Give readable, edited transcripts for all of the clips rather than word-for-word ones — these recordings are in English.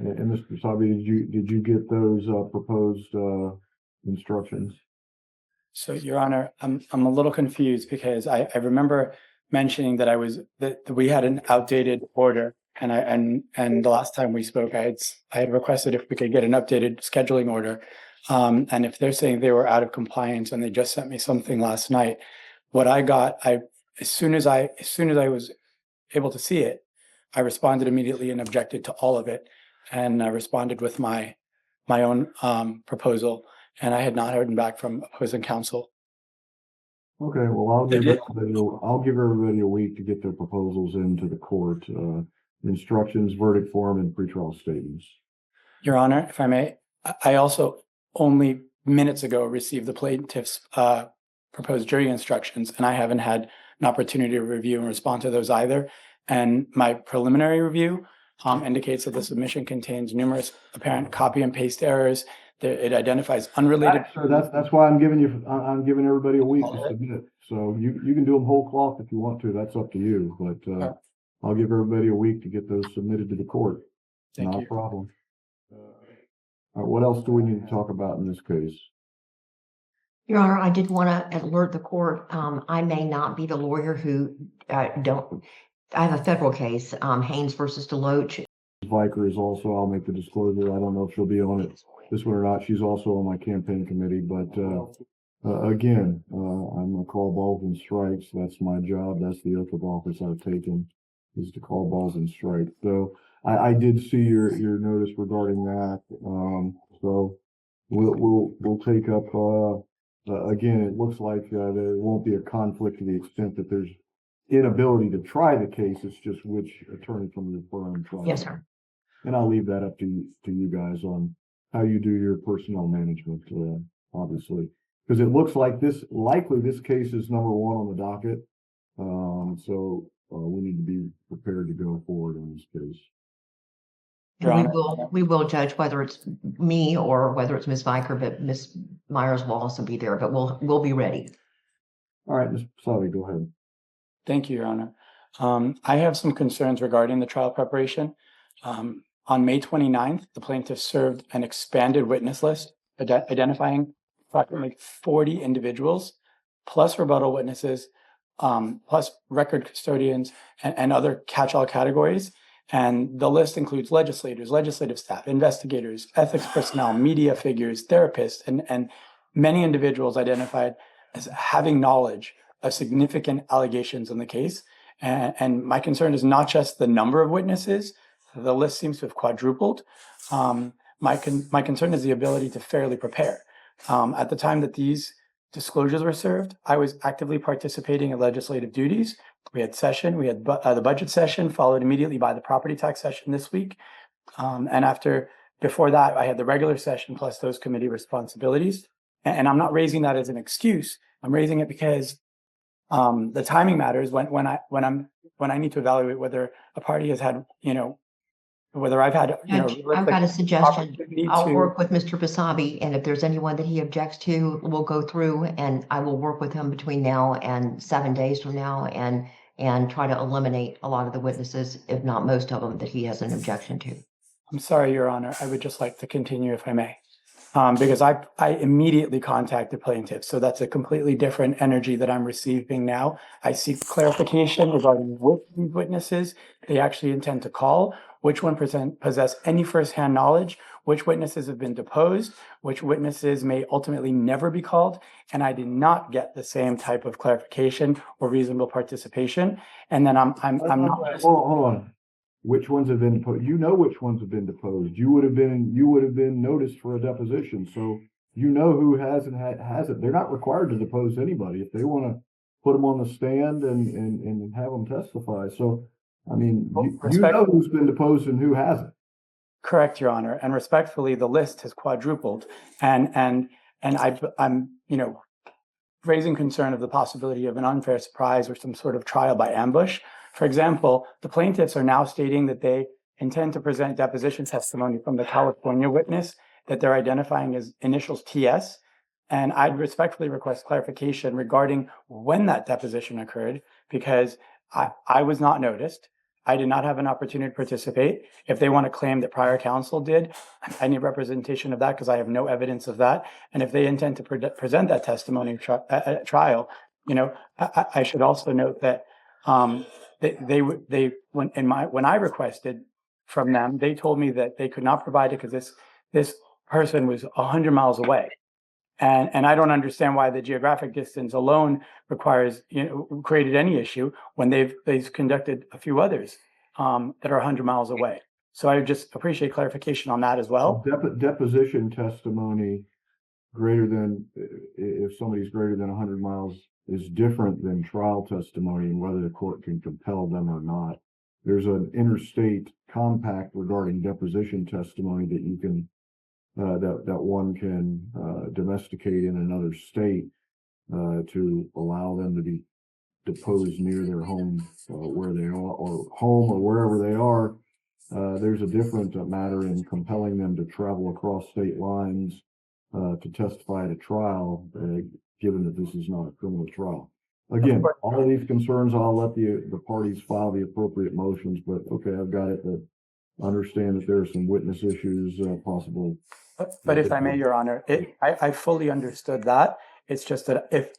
And Mr. Basabe, did you get those proposed instructions? So, Your Honor, I'm a little confused because I remember mentioning that we had an outdated order, and the last time we spoke, I had requested if we could get an updated scheduling order. And if they're saying they were out of compliance and they just sent me something last night, what I got, as soon as I was able to see it, I responded immediately and objected to all of it, and I responded with my own proposal. And I had not heard back from opposing counsel. Okay, well, I'll give everybody a week to get their proposals into the court, instructions, verdict form, and pretrial statements. Your Honor, if I may, I also only minutes ago received the plaintiff's proposed jury instructions, and I haven't had an opportunity to review and respond to those either. And my preliminary review indicates that the submission contains numerous apparent copy and paste errors. It identifies unrelated. So that's why I'm giving everybody a week to submit. So you can do them whole cloth if you want to. That's up to you. But I'll give everybody a week to get those submitted to the court. Not a problem. All right, what else do we need to talk about in this case? Your Honor, I did want to alert the court. I may not be the lawyer who I have a federal case, Haynes versus Deloach. Viker is also, I'll make the disclosure. I don't know if she'll be on it this one or not. She's also on my campaign committee, but again, I'm gonna call balls and strikes. That's my job. That's the oath of office I've taken, is to call balls and strikes. So I did see your notice regarding that. So we'll take up again. It looks like there won't be a conflict to the extent that there's inability to try the case. It's just which attorney from your firm tries. Yes, sir. And I'll leave that up to you guys on how you do your personnel management, obviously, because it looks like this case is number one on the docket. So we need to be prepared to go forward in this case. We will judge whether it's me or whether it's Ms. Viker, but Ms. Myers will also be there, but we'll be ready. All right, Mr. Basabe, go ahead. Thank you, Your Honor. I have some concerns regarding the trial preparation. On May 29th, the plaintiff served an expanded witness list identifying approximately 40 individuals, plus rebuttal witnesses, plus record custodians and other catch-all categories. And the list includes legislators, legislative staff, investigators, ethics personnel, media figures, therapists, and many individuals identified as having knowledge of significant allegations in the case. And my concern is not just the number of witnesses. The list seems to have quadrupled. My concern is the ability to fairly prepare. At the time that these disclosures were served, I was actively participating in legislative duties. We had the budget session, followed immediately by the property tax session this week. And before that, I had the regular session plus those committee responsibilities. And I'm not raising that as an excuse. I'm raising it because the timing matters when I need to evaluate whether a party has had, whether I've had, I've got a suggestion. I'll work with Mr. Basabe, and if there's anyone that he objects to, we'll go through, and I will work with him between now and 7 days from now and try to eliminate a lot of the witnesses, if not most of them, that he has an objection to. I'm sorry, Your Honor. I would just like to continue if I may. Because I immediately contacted plaintiffs. So that's a completely different energy that I'm receiving now. I seek clarification regarding which witnesses they actually intend to call, which one possess any firsthand knowledge, which witnesses have been deposed, which witnesses may ultimately never be called. And I did not get the same type of clarification or reasonable participation. And then I'm not. Hold on. Which ones have been deposed? You know which ones have been deposed. You would have been noticed for a deposition, so you know who has and hasn't. They're not required to depose anybody if they want to put them on the stand and have them testify. So, I mean, you know who's been deposed and who hasn't. Correct, Your Honor. And respectfully, the list has quadrupled, and I'm raising concern of the possibility of an unfair surprise or some sort of trial by ambush. For example, the plaintiffs are now stating that they intend to present deposition testimony from the California witness that they're identifying as initials TS. And I'd respectfully request clarification regarding when that deposition occurred, because I was not noticed. I did not have an opportunity to participate. If they want to claim that prior counsel did, I need representation of that because I have no evidence of that. And if they intend to present that testimony at trial, I should also note that when I requested from them, they told me that they could not provide it because this person was 100 miles away. And I don't understand why the geographic distance alone created any issue when they've conducted a few others that are 100 miles away. So I just appreciate clarification on that as well. Deposition testimony if somebody's greater than 100 miles is different than trial testimony and whether the court can compel them or not. There's an interstate compact regarding deposition testimony that you can that one can domesticate in another state to allow them to be deposed near their home where they are, or home or wherever they are. There's a different matter in compelling them to travel across state lines to testify at a trial, given that this is not a criminal trial. Again, all of these concerns, I'll let the parties file the appropriate motions, but okay, I've got it. But understand that there are some witness issues possible. But if I may, Your Honor, I fully understood that. It's just that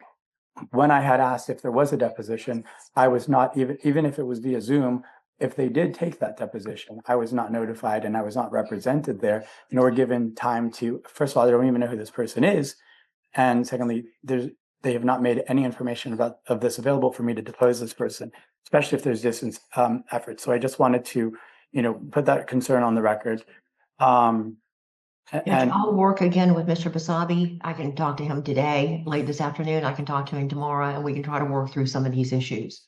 when I had asked if there was a deposition, I was not even if it was via Zoom, if they did take that deposition, I was not notified and I was not represented there, nor given time to, first of all, I don't even know who this person is. And secondly, they have not made any information of this available for me to depose this person, especially if there's distance efforts. So I just wanted to, put that concern on the record. And I'll work again with Mr. Basabe. I can talk to him today, late this afternoon. I can talk to him tomorrow, and we can try to work through some of these issues.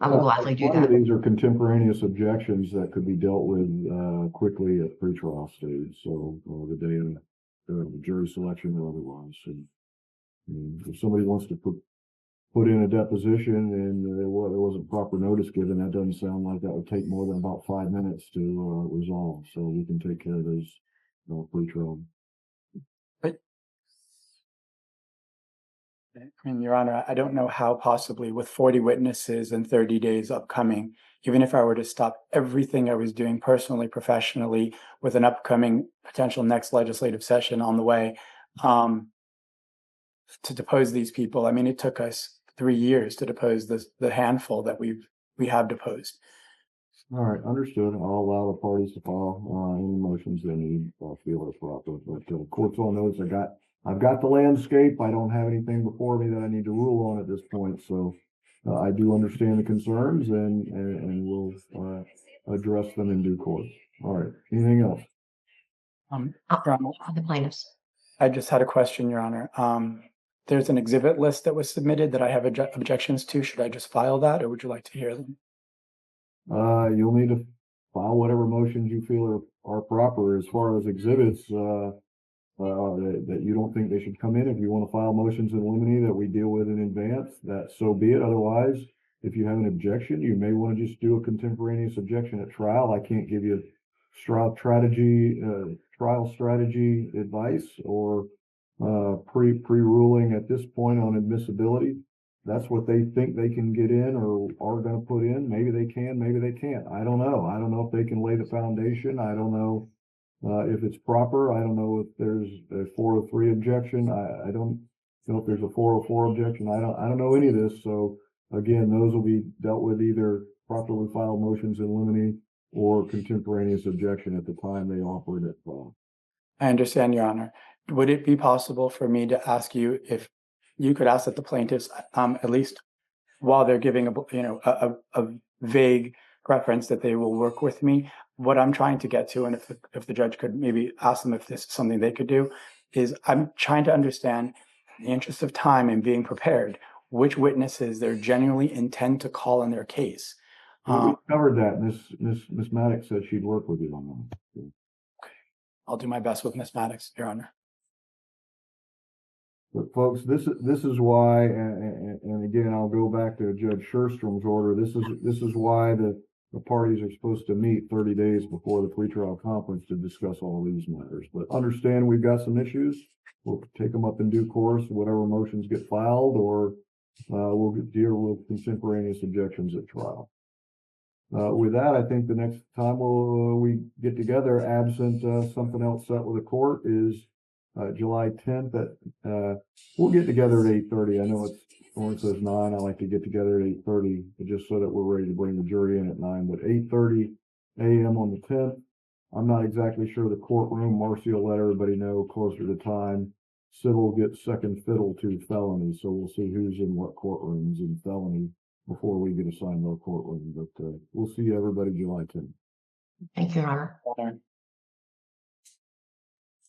I will gladly do that. These are contemporaneous objections that could be dealt with quickly at pretrial stage. So the day of the jury selection or otherwise. And if somebody wants to put in a deposition and there wasn't proper notice given, that doesn't sound like that would take more than about 5 minutes to resolve. So we can take care of those pretrial. Your Honor, I don't know how possibly with 40 witnesses and 30 days upcoming, even if I were to stop everything I was doing personally, professionally, with an upcoming potential next legislative session on the way, to depose these people. I mean, it took us 3 years to depose the handful that we have deposed. All right, understood. I'll allow the parties to file any motions they need. I'll feel are proper. But court's all knows I've got the landscape. I don't have anything before me that I need to rule on at this point. So I do understand the concerns and we'll address them in due course. All right. Anything else? Your Honor, the plaintiffs. I just had a question, Your Honor. There's an exhibit list that was submitted that I have objections to. Should I just file that, or would you like to hear them? You'll need to file whatever motions you feel are proper as far as exhibits that you don't think they should come in. If you want to file motions in limine that we deal with in advance, that so be it. Otherwise, if you have an objection, you may want to just do a contemporaneous objection at trial. I can't give you trial strategy advice or pre-ruling at this point on admissibility. That's what they think they can get in or are going to put in. Maybe they can, maybe they can't. I don't know. I don't know if they can lay the foundation. I don't know if it's proper. I don't know if there's a 403 objection. I don't know if there's a 404 objection. I don't know any of this. So again, those will be dealt with either properly filed motions in limine or contemporaneous objection at the time they offer it at trial. I understand, Your Honor. Would it be possible for me to ask you if you could ask that the plaintiffs, at least while they're giving a vague reference that they will work with me, what I'm trying to get to, and if the judge could maybe ask them if this is something they could do, is I'm trying to understand, in the interest of time and being prepared, which witnesses they genuinely intend to call in their case. We covered that. Miss Mattox said she'd work with you on that. Okay. I'll do my best with Miss Mattox, Your Honor. But folks, this is why, and again, I'll go back to Judge Sherstrom's order. This is why the parties are supposed to meet 30 days before the pretrial conference to discuss all these matters. But understand we've got some issues. We'll take them up in due course, whatever motions get filed, or we'll deal with contemporaneous objections at trial. With that, I think the next time we get together, absent something else set with the court, is July 10th. We'll get together at 8:30. I know it's Lauren says 9. I like to get together at 8:30, just so that we're ready to bring the jury in at 9. But 8:30 a.m. on the 10th. I'm not exactly sure the courtroom. Marcy will let everybody know closer to time. Civil gets second fiddle to felony, so we'll see who's in what courtrooms in felony before we get assigned our courtroom. But we'll see everybody July 10th. Thank you, Your Honor. Honor.